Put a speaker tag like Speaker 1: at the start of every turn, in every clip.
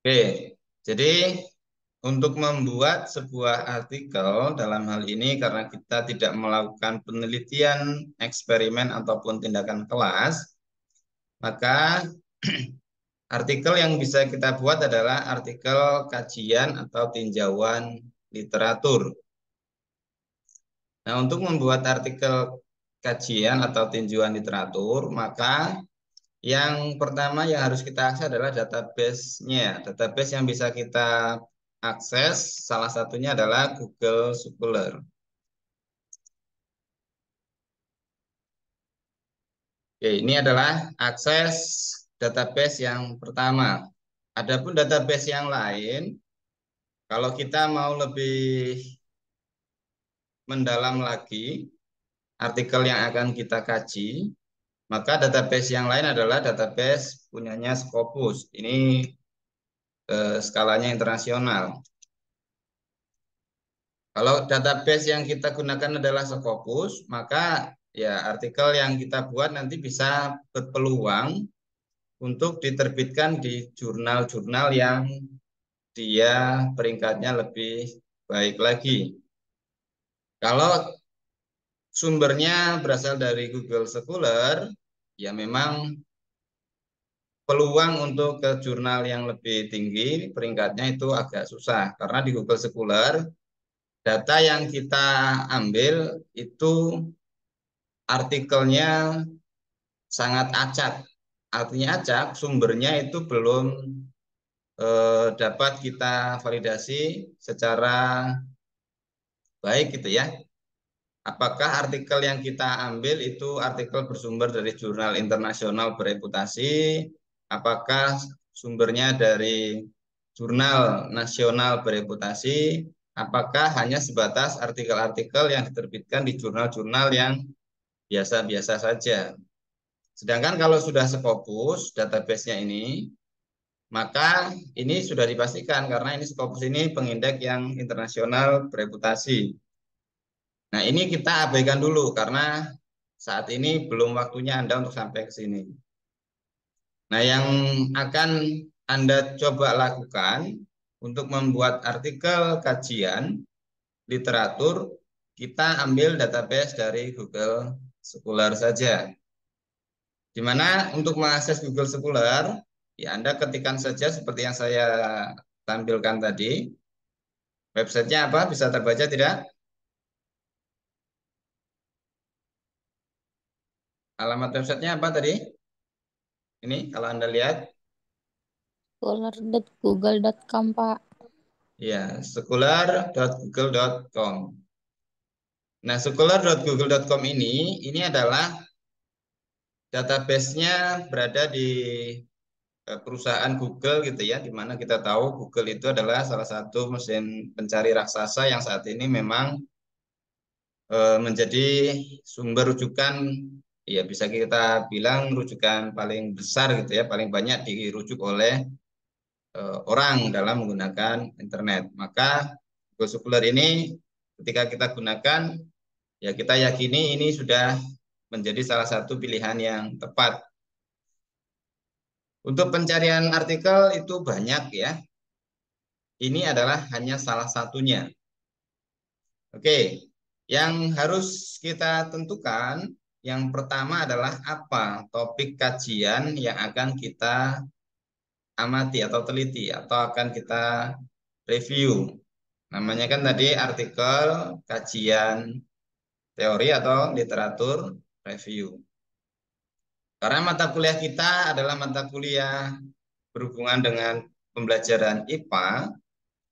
Speaker 1: Oke, jadi untuk membuat sebuah artikel dalam hal ini karena kita tidak melakukan penelitian, eksperimen ataupun tindakan kelas, maka artikel yang bisa kita buat adalah artikel kajian atau tinjauan literatur. Nah, untuk membuat artikel kajian atau tinjauan literatur, maka yang pertama yang harus kita akses adalah database-nya. Database yang bisa kita akses salah satunya adalah Google Scholar. Oke, ini adalah akses database yang pertama. Adapun database yang lain, kalau kita mau lebih mendalam lagi artikel yang akan kita kaji, maka database yang lain adalah database punyanya Scopus. Ini skalanya internasional. Kalau database yang kita gunakan adalah Scopus, maka ya artikel yang kita buat nanti bisa berpeluang untuk diterbitkan di jurnal-jurnal yang dia peringkatnya lebih baik lagi. Kalau sumbernya berasal dari Google Scholar, ya memang peluang untuk ke jurnal yang lebih tinggi peringkatnya itu agak susah karena di Google Scholar data yang kita ambil itu artikelnya sangat acak. Artinya acak, sumbernya itu belum dapat kita validasi secara baik gitu ya. Apakah artikel yang kita ambil itu artikel bersumber dari jurnal internasional bereputasi? Apakah sumbernya dari jurnal nasional bereputasi? Apakah hanya sebatas artikel-artikel yang diterbitkan di jurnal-jurnal yang biasa-biasa saja? Sedangkan kalau sudah Scopus database-nya ini, maka ini sudah dipastikan karena ini Scopus ini pengindeks yang internasional bereputasi. Nah, ini kita abaikan dulu karena saat ini belum waktunya Anda untuk sampai ke sini. Nah, yang akan Anda coba lakukan untuk membuat artikel kajian literatur, kita ambil database dari Google Scholar saja. Di mana untuk mengakses Google Scholar, ya Anda ketikkan saja seperti yang saya tampilkan tadi. Websitenya apa? Bisa terbaca tidak? Alamat websitenya apa tadi? Ini kalau Anda lihat.
Speaker 2: Scholar.google.com, Pak.
Speaker 1: Ya, scholar.google.com. Nah, scholar.google.com ini adalah database-nya berada di perusahaan Google gitu ya, di mana kita tahu Google itu adalah salah satu mesin pencari raksasa yang saat ini memang menjadi sumber rujukan, ya bisa kita bilang rujukan paling besar gitu ya, paling banyak dirujuk oleh orang dalam menggunakan internet. Maka Google Scholar ini ketika kita gunakan, ya kita yakini ini sudah menjadi salah satu pilihan yang tepat. Untuk pencarian artikel itu banyak ya. Ini adalah hanya salah satunya. Oke, yang harus kita tentukan yang pertama adalah apa topik kajian yang akan kita amati atau teliti atau akan kita review. Namanya kan tadi artikel kajian teori atau literatur review. Karena mata kuliah kita adalah mata kuliah berhubungan dengan pembelajaran IPA,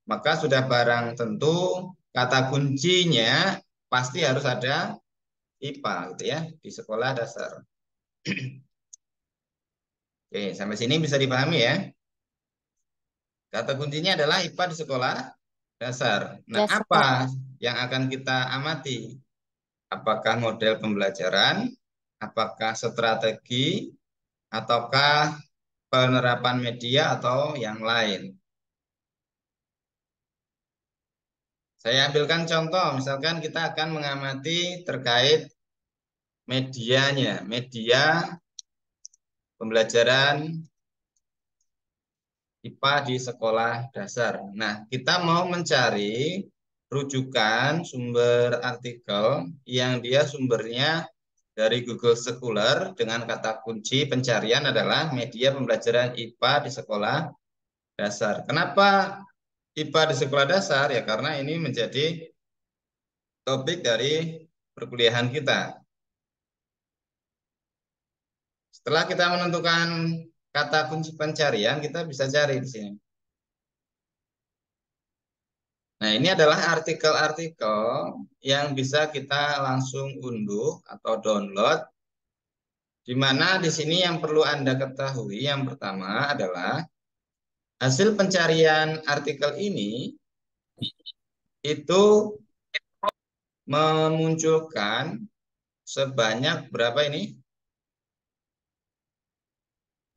Speaker 1: maka sudah barang tentu kata kuncinya pasti harus ada IPA gitu ya di sekolah dasar. Oke, sampai sini bisa dipahami ya. Kata kuncinya adalah IPA di sekolah dasar. Nah,
Speaker 2: Dasar.
Speaker 1: apa yang akan kita amati? Apakah model pembelajaran, apakah strategi, ataukah penerapan media atau yang lain. Saya ambilkan contoh, misalkan kita akan mengamati terkait medianya, media pembelajaran IPA di sekolah dasar. Nah, kita mau mencari rujukan sumber artikel yang dia sumbernya dari Google Scholar dengan kata kunci pencarian adalah media pembelajaran IPA di sekolah dasar. Kenapa IPA di sekolah dasar? Ya karena ini menjadi topik dari perkuliahan kita. Setelah kita menentukan kata kunci pencarian, kita bisa cari di sini. Nah, ini adalah artikel-artikel yang bisa kita langsung unduh atau download, di mana di sini yang perlu Anda ketahui yang pertama adalah hasil pencarian artikel ini itu memunculkan sebanyak berapa ini?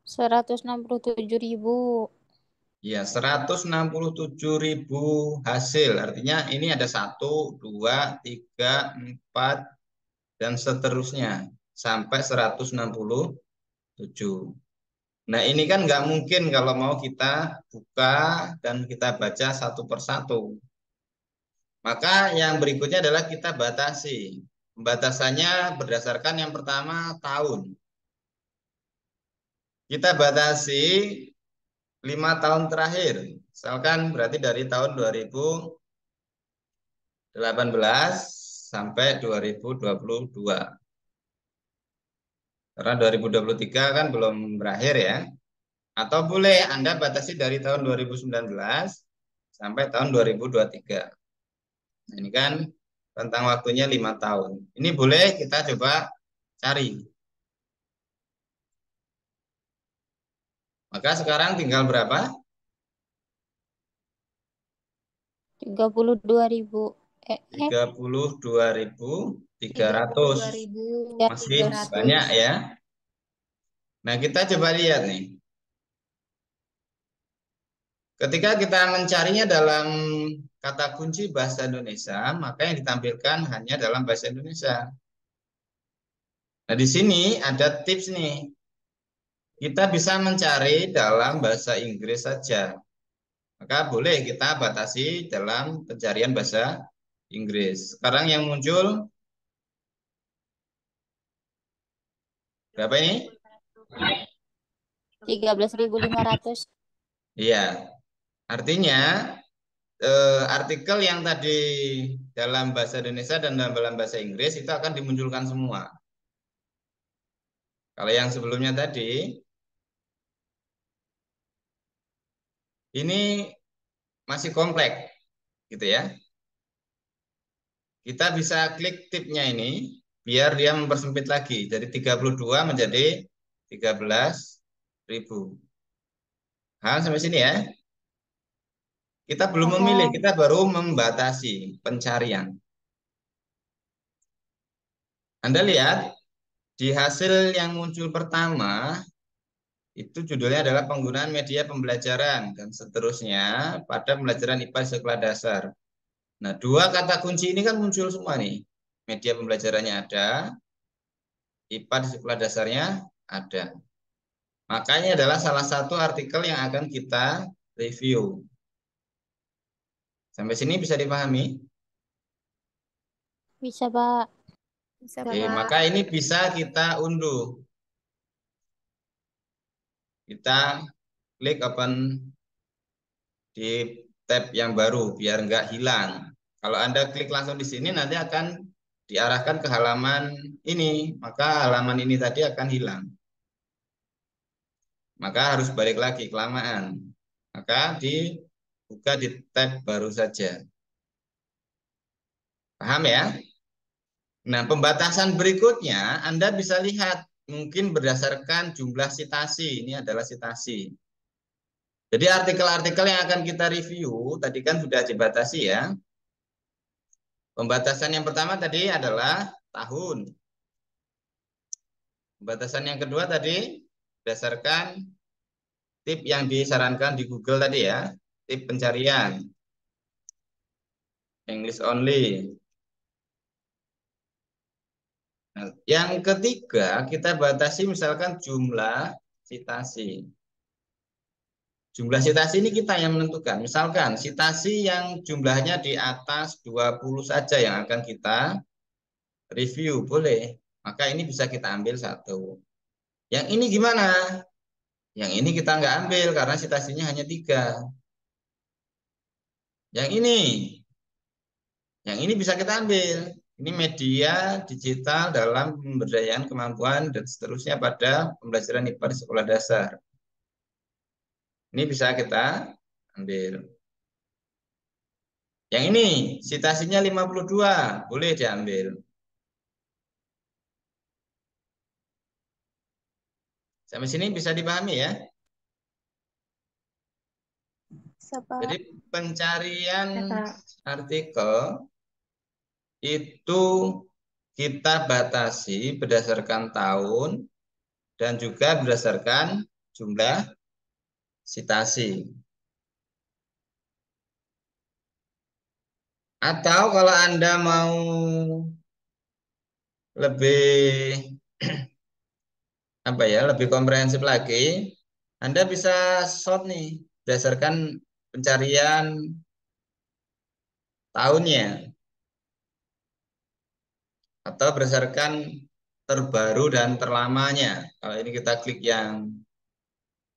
Speaker 2: 167.000.
Speaker 1: Ya, 167.000 hasil. Artinya ini ada 1, 2, 3, 4, dan seterusnya sampai 167. Nah, ini kan nggak mungkin kalau mau kita buka dan kita baca satu persatu. Maka yang berikutnya adalah kita batasi. Pembatasannya berdasarkan yang pertama tahun. Kita batasi 5 tahun terakhir. Misalkan berarti dari tahun 2018 sampai 2022. Karena 2023 kan belum berakhir ya. Atau boleh Anda batasi dari tahun 2019 sampai tahun 2023. Nah, ini kan tentang waktunya 5 tahun. Ini boleh kita coba cari. Maka sekarang tinggal berapa?
Speaker 2: 32.000.
Speaker 1: Tiga puluh dua ribu tiga
Speaker 3: tiga puluh
Speaker 1: ratus
Speaker 3: dua ribu
Speaker 1: Masih
Speaker 3: tiga
Speaker 2: 300.
Speaker 1: banyak
Speaker 3: ratus
Speaker 1: ya. Nah, kita coba lihat nih. Ketika kita mencarinya dalam kata kunci bahasa Indonesia, maka yang ditampilkan hanya dalam bahasa Indonesia. Nah, di sini ada tips nih. Kita bisa mencari dalam bahasa Inggris saja. Maka boleh kita batasi dalam pencarian bahasa Inggris. Sekarang yang muncul berapa ini?
Speaker 2: 13.500.
Speaker 1: Iya, artinya artikel yang tadi dalam bahasa Indonesia dan dalam bahasa Inggris itu akan dimunculkan semua. Kalau yang sebelumnya tadi, ini masih kompleks, gitu ya. Kita bisa klik tipnya ini, biar dia mempersempit lagi. Dari 32 menjadi 13.000. Hal sampai sini ya. Kita belum memilih,
Speaker 2: Paham.
Speaker 1: kita baru membatasi pencarian. Anda lihat, di hasil yang muncul pertama, itu judulnya adalah penggunaan media pembelajaran dan seterusnya pada pembelajaran IPA di sekolah dasar. Nah, dua kata kunci ini kan muncul semua nih. Media pembelajarannya ada, IPA di sekolah dasarnya ada. Makanya adalah salah satu artikel yang akan kita review. Sampai sini bisa dipahami?
Speaker 2: Bisa, Pak.
Speaker 3: bisa
Speaker 1: Oke,
Speaker 3: Pak.
Speaker 1: maka ini bisa kita unduh. Kita klik open di tab yang baru biar nggak hilang. Kalau Anda klik langsung di sini nanti akan diarahkan ke halaman ini, maka halaman ini tadi akan hilang. Maka harus balik lagi kelamaan. Maka dibuka di tab baru saja. Paham ya? Nah, pembatasan berikutnya Anda bisa lihat mungkin berdasarkan jumlah sitasi. Ini adalah sitasi. Jadi artikel-artikel yang akan kita review tadi kan sudah dibatasi ya. Pembatasan yang pertama tadi adalah tahun. Pembatasan yang kedua tadi berdasarkan tip yang disarankan di Google tadi ya, tip pencarian, English only. Nah, yang ketiga kita batasi misalkan jumlah citasi. Jumlah sitasi ini kita yang menentukan. Misalkan sitasi yang jumlahnya di atas 20 saja yang akan kita review, boleh. Maka ini bisa kita ambil satu. Yang ini gimana? Yang ini kita nggak ambil karena sitasinya hanya 3. Yang ini bisa kita ambil. Ini media digital dalam pemberdayaan kemampuan dan seterusnya pada pembelajaran IPA di sekolah dasar. Ini bisa kita ambil. Yang ini sitasinya 52, boleh diambil. Sampai sini bisa dipahami ya.
Speaker 2: Siapa?
Speaker 1: Jadi pencarian
Speaker 3: Ya, Kak.
Speaker 1: artikel itu kita batasi berdasarkan tahun dan juga berdasarkan jumlah sitasi. Atau kalau Anda mau lebih lebih komprehensif lagi, Anda bisa short nih berdasarkan pencarian tahunnya atau berdasarkan terbaru dan terlamanya. Kalau ini kita klik yang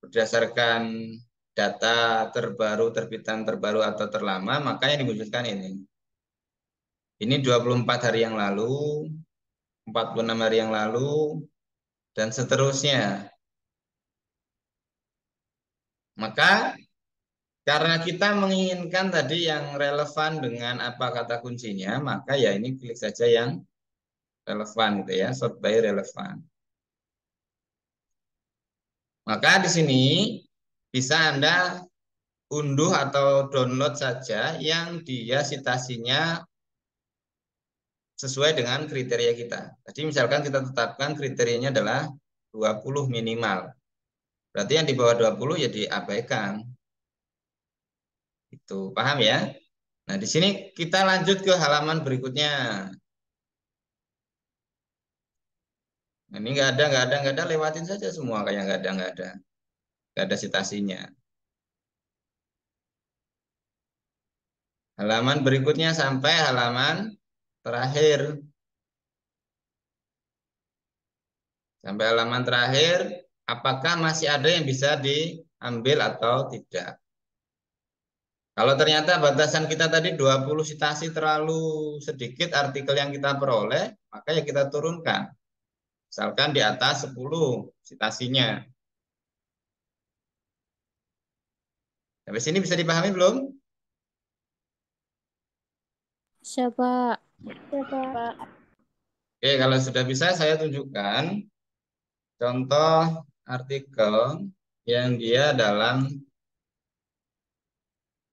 Speaker 1: berdasarkan data terbaru, terbitan terbaru atau terlama, maka yang dimunculkan ini. Ini 24 hari yang lalu, 46 hari yang lalu, dan seterusnya. Maka karena kita menginginkan tadi yang relevan dengan apa kata kuncinya, maka ya ini klik saja yang relevan gitu ya, sort by relevan. Maka di sini bisa Anda unduh atau download saja yang dia sitasinya sesuai dengan kriteria kita. Jadi misalkan kita tetapkan kriterianya adalah 20 minimal. Berarti yang di bawah 20 ya diabaikan. Itu paham ya? Nah, di sini kita lanjut ke halaman berikutnya. Nah, ini nggak ada, lewatin saja semua kayak nggak ada sitasinya. Halaman berikutnya sampai halaman terakhir. Sampai halaman terakhir, apakah masih ada yang bisa diambil atau tidak? Kalau ternyata batasan kita tadi 20 sitasi terlalu sedikit artikel yang kita peroleh, maka ya kita turunkan. Misalkan di atas 10 sitasinya. Sampai sini bisa dipahami belum?
Speaker 2: Siapa?
Speaker 1: Oke, kalau sudah bisa saya tunjukkan contoh artikel yang dia dalam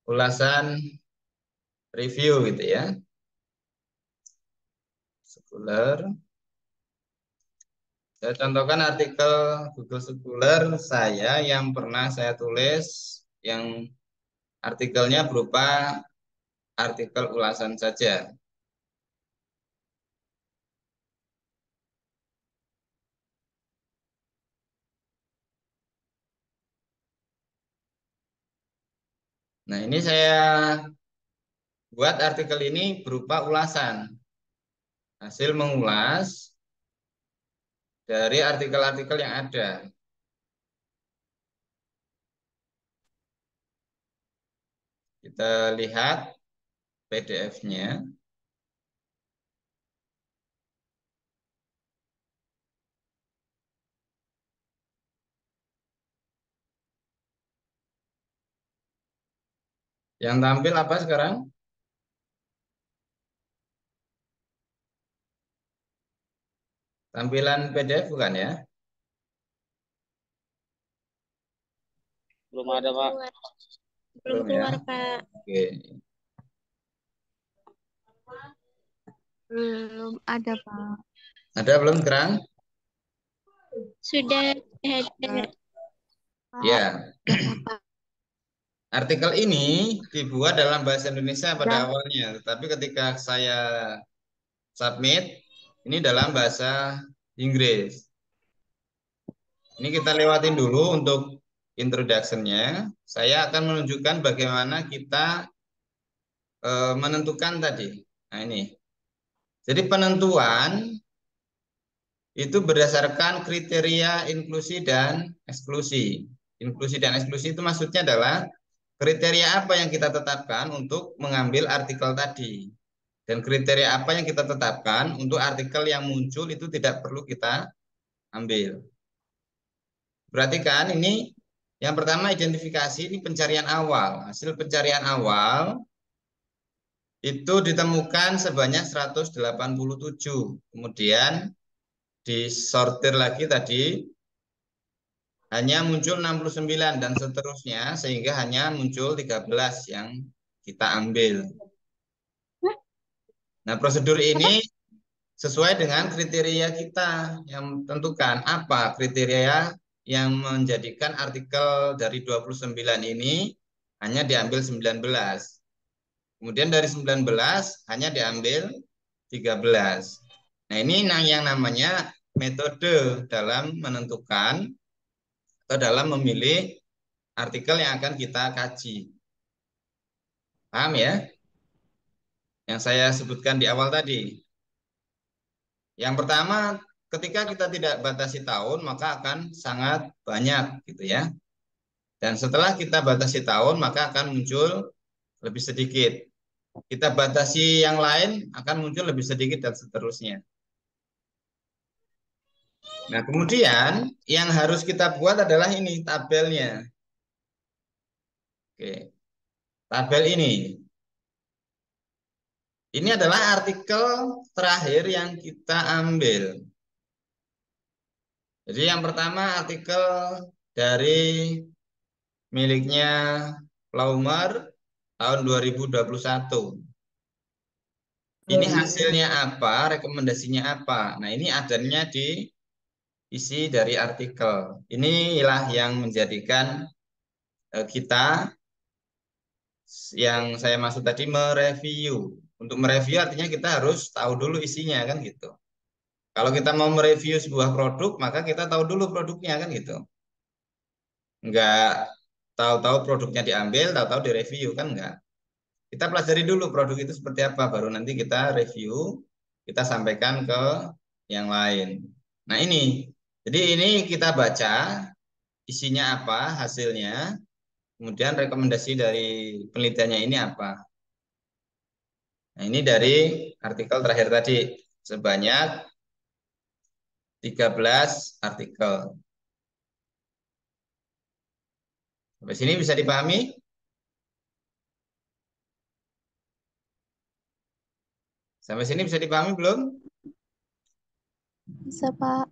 Speaker 1: ulasan review gitu ya. Scholar. Saya contohkan artikel Google Scholar saya yang pernah saya tulis yang artikelnya berupa artikel ulasan saja. Nah, ini saya buat artikel ini berupa ulasan. Hasil mengulas dari artikel-artikel yang ada. Kita lihat PDF-nya. Yang tampil apa sekarang? Tampilan PDF bukan ya?
Speaker 3: Belum ada, Pak.
Speaker 1: Belum ya?
Speaker 2: Kak.
Speaker 1: Oke.
Speaker 2: Belum ada, Pak.
Speaker 1: Ada belum sekarang?
Speaker 2: Sudah ada.
Speaker 1: Ya. Artikel ini dibuat dalam bahasa Indonesia pada awalnya, tetapi ketika saya submit, ini dalam bahasa Inggris. Ini kita lewatin dulu untuk introduction-nya, saya akan menunjukkan bagaimana kita menentukan tadi. Nah, ini. Jadi penentuan itu berdasarkan kriteria inklusi dan eksklusi. Inklusi dan eksklusi itu maksudnya adalah kriteria apa yang kita tetapkan untuk mengambil artikel tadi. Dan kriteria apa yang kita tetapkan untuk artikel yang muncul itu tidak perlu kita ambil. Berarti kan ini yang pertama identifikasi, ini pencarian awal. Hasil pencarian awal itu ditemukan sebanyak 187. Kemudian disortir lagi tadi hanya muncul 69 dan seterusnya sehingga hanya muncul 13 yang kita ambil. Nah, prosedur ini sesuai dengan kriteria kita yang tentukan apa kriteria yang menjadikan artikel dari 29 ini hanya diambil 19. Kemudian dari 19 hanya diambil 13. Nah, ini yang namanya metode dalam menentukan atau dalam memilih artikel yang akan kita kaji. Paham ya? Yang saya sebutkan di awal tadi. Yang pertama, ketika kita tidak batasi tahun, maka akan sangat banyak gitu ya. Dan setelah kita batasi tahun, maka akan muncul lebih sedikit. Kita batasi yang lain, akan muncul lebih sedikit dan seterusnya. Nah, kemudian yang harus kita buat adalah ini tabelnya. Oke. Tabel ini. Ini adalah artikel terakhir yang kita ambil. Jadi yang pertama artikel dari miliknya Plaumer tahun 2021. Ini hasilnya apa, rekomendasinya apa? Nah, ini adanya di isi dari artikel. Inilah yang menjadikan kita yang saya maksud tadi mereview. Untuk mereview artinya kita harus tahu dulu isinya kan gitu. Kalau kita mau mereview sebuah produk, maka kita tahu dulu produknya kan gitu. Enggak tahu-tahu produknya diambil, tahu-tahu direview kan enggak. Kita pelajari dulu produk itu seperti apa, baru nanti kita review, kita sampaikan ke yang lain. Nah ini, jadi ini kita baca isinya apa, hasilnya, kemudian rekomendasi dari penelitiannya ini apa. Nah ini dari artikel terakhir tadi, sebanyak 13 artikel. Sampai sini bisa dipahami? Sampai sini bisa dipahami belum?
Speaker 2: Bisa, Pak.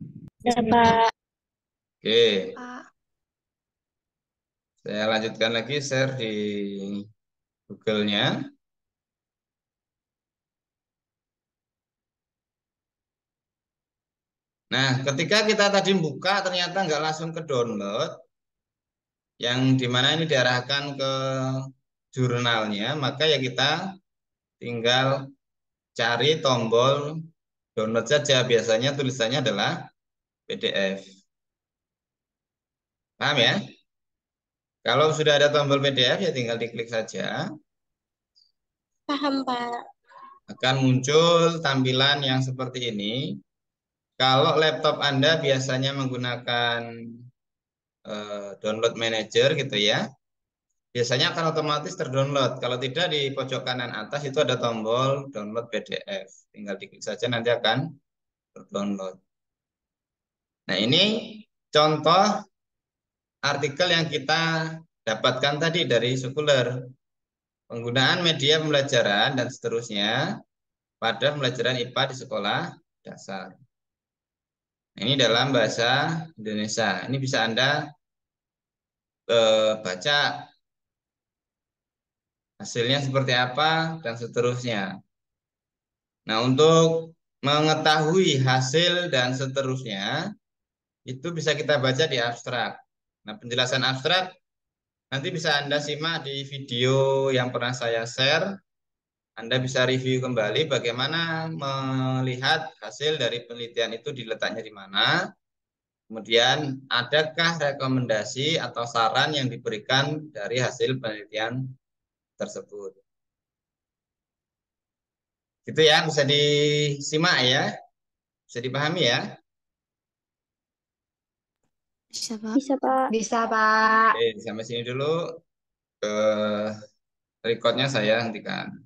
Speaker 3: Ya, Pak.
Speaker 1: Oke,
Speaker 2: Pak.
Speaker 1: saya lanjutkan lagi share di Google-nya. Nah, ketika kita tadi buka ternyata nggak langsung ke download, yang dimana ini diarahkan ke jurnalnya, maka ya kita tinggal cari tombol download saja. Biasanya tulisannya adalah PDF. Paham ya? Kalau sudah ada tombol PDF ya tinggal diklik saja.
Speaker 2: Paham, Pak.
Speaker 1: Akan muncul tampilan yang seperti ini. Kalau laptop Anda biasanya menggunakan download manager gitu ya, biasanya akan otomatis terdownload. Kalau tidak di pojok kanan atas itu ada tombol download PDF. Tinggal diklik saja nanti akan terdownload. Nah ini contoh artikel yang kita dapatkan tadi dari Scholar. Penggunaan media pembelajaran dan seterusnya pada pembelajaran IPA di sekolah dasar. Nah, ini dalam bahasa Indonesia. Ini bisa Anda baca hasilnya seperti apa dan seterusnya. Nah, untuk mengetahui hasil dan seterusnya itu bisa kita baca di abstrak. Nah, penjelasan abstrak nanti bisa Anda simak di video yang pernah saya share. Anda bisa review kembali bagaimana melihat hasil dari penelitian itu diletaknya di mana. Kemudian, adakah rekomendasi atau saran yang diberikan dari hasil penelitian tersebut? Gitu ya, bisa disimak ya, bisa dipahami ya.
Speaker 3: Bisa, Pak.
Speaker 2: Bisa, Pak.
Speaker 4: Bisa, Pak.
Speaker 1: Oke, sampai sini dulu. Recordnya saya hentikan.